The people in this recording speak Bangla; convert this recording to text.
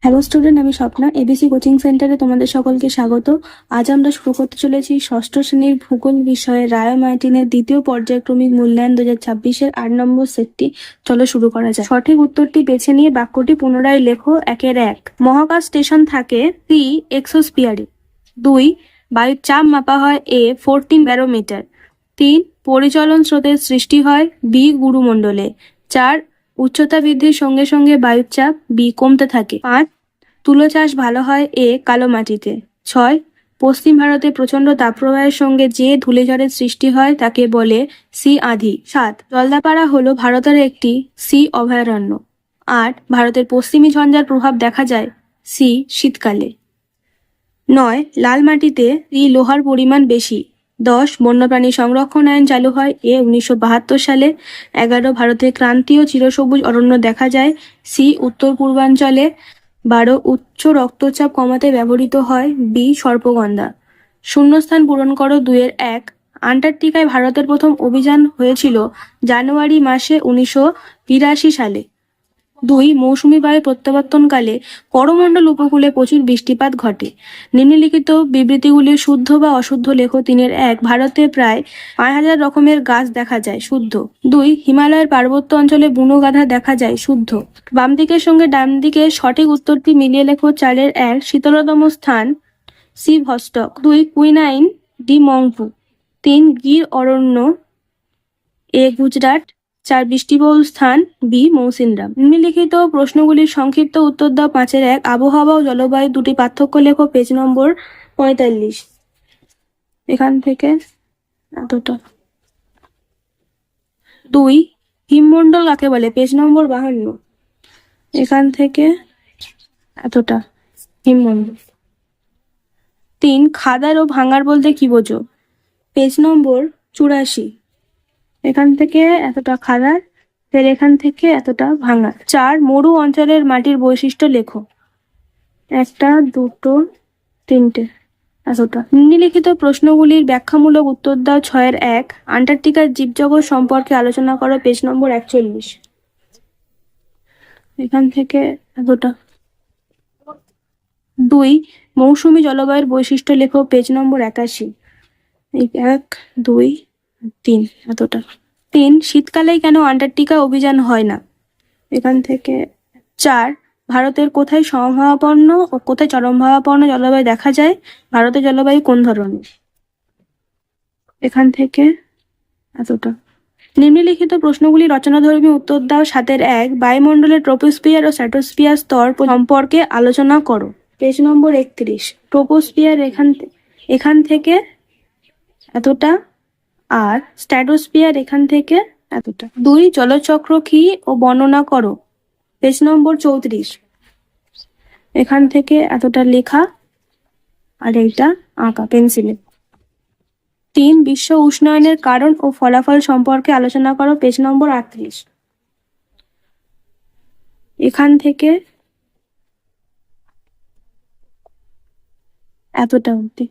হ্যালো স্টুডেন্ট, আমি স্বপ্না। এবিসি কোচিং সেন্টারে তোমাদের সকলকে স্বাগত। আজ আমরা শুরু করতে চলেছি ষষ্ঠ শ্রেণীর ভূগোল বিষয়ে রায় মার্টিনের দ্বিতীয় পর্যায়ক্রমিক মূল্যায়ন 2026-এর 8 নম্বর সেটটি। চলো শুরু করা যাক। সঠিক উত্তরটি বেছে নিয়ে বাক্যটি পুনরায় লেখো। 1-1 মহাকাশ স্টেশন থাকে 3 এক্সোস্পিয়ারে। 2 বায়ুর চাপ মাপা হয় 14 ব্যারোমিটার। 3 পরিচলন স্রোতের সৃষ্টি হয় বি গুরুমণ্ডলে। 4 উচ্চতা বৃদ্ধির সঙ্গে সঙ্গে বায়ুর চাপ বি কমতে থাকে। 5 তুলো চাষ ভালো হয় কালো মাটিতে। 6 পশ্চিম ভারতে প্রচণ্ড তাপপ্রবাহের সঙ্গে যে ধূলিঝড়ের সৃষ্টি হয় তাকে বলে সি আঁধি। 7 জলদাপাড়া হলো ভারতের একটি সি অভয়ারণ্য। 8 ভারতের পশ্চিমী ঝঞ্ঝার প্রভাব দেখা যায় সি শীতকালে। 9 লাল মাটিতে লোহার পরিমাণ বেশি। 10 বন্যপ্রাণী সংরক্ষণ আইন চালু হয় 1972 সালে। 11 ভারতের ক্রান্তীয় চিরসবুজ অরণ্য দেখা যায় সি উত্তর পূর্বাঞ্চলে। 12 উচ্চ রক্তচাপ কমাতে ব্যবহৃত হয় বি সর্পগন্ধা। শূন্যস্থান পূরণ করো। 2-1 আন্টার্কটিকায় ভারতের প্রথম অভিযান হয়েছিল জানুয়ারি মাসে 1982 সালে। 2 মৌসুমী বায়ুর প্রত্যাবর্তনকালে করমণ্ডল উপকূলে প্রচুর বৃষ্টিপাত ঘটে। নিম্নলিখিত বিবৃতিগুলি শুদ্ধ বা অশুদ্ধ লেখো। 3-1 ভারতে প্রায় 5000 রকমের গাছ দেখা যায়। শুদ্ধ। 2 হিমালয়ের পার্বত্য অঞ্চলে বুনো গাধা দেখা যায়। শুদ্ধ। বাম দিকের সঙ্গে ডান দিকের সঠিক উত্তরটি মিলিয়ে লেখো। 4-1 শীতলতম স্থান সি ভস্টক। 2 কুইনাইন ডি মংপু। 3 গির অরণ্য গুজরাট। 4 বৃষ্টিবহুল স্থান বি মৌসিনরাম। নিম্নলিখিত প্রশ্নগুলির সংক্ষিপ্ত উত্তর দাও। 5-1 আবহাওয়া ও জলবায়ু দুটি পার্থক্য লেখো। পেজ নম্বর 45। এখান থেকে এতটা। 2 হিমমণ্ডল কাকে বলে? পেজ নম্বর 52। এখান থেকে এতটা হিমমণ্ডল। 3 খাদার ও ভাঙার বলতে কি বোঝো? পেজ নম্বর 84। এখান থেকে এতটা খাদার, ফের এখান থেকে এতটা ভাঙা। 4 মরু অঞ্চলের মাটির বৈশিষ্ট্য লেখো। 1 2 3 এতটা। নিম্নলিখিত প্রশ্নগুলির ব্যাখ্যামূলক উত্তর দাও। 6-1 আন্টার্কটিকার জীবজগৎ সম্পর্কে আলোচনা করো। পেজ নম্বর 41। এখান থেকে এতটা। 2 মৌসুমী জলবায়ুর বৈশিষ্ট্য লেখো। পেজ নম্বর 81। 1 2 3 এতটা। 3 শীতকালে কেন আন্টার্কটিকা অভিযান হয় না? এখান থেকে 4 ভারতের কোথায় সমভাবাপন্ন ও কোথায় চরমভাবাপন্ন জলবায়ু দেখা যায়? ভারতের জলবায়ু কোন ধরনের? এখান থেকে এতটা। নিম্নলিখিত প্রশ্নগুলি রচনাধর্মী উত্তর দাও। 7-1 বায়ুমণ্ডলের ট্রপোস্ফিয়ার ও স্ট্র্যাটোস্ফিয়ার স্তর সম্পর্কে আলোচনা করো। পেজ নম্বর 31। ট্রপোস্ফিয়ার এখান থেকে এতটা আর স্ট্র্যাটোস্ফিয়ার এখান থেকে এতটা। 2 জলচক্র কি ও বর্ণনা করো। পেজ নম্বর 34। এখান থেকে এতটা লেখা আর এইটা আঁকা পেন্সিলে। 3 বিশ্ব উষ্ণায়নের কারণ ও ফলাফল সম্পর্কে আলোচনা করো। পেজ নম্বর 38। এখান থেকে এতটা অবধি।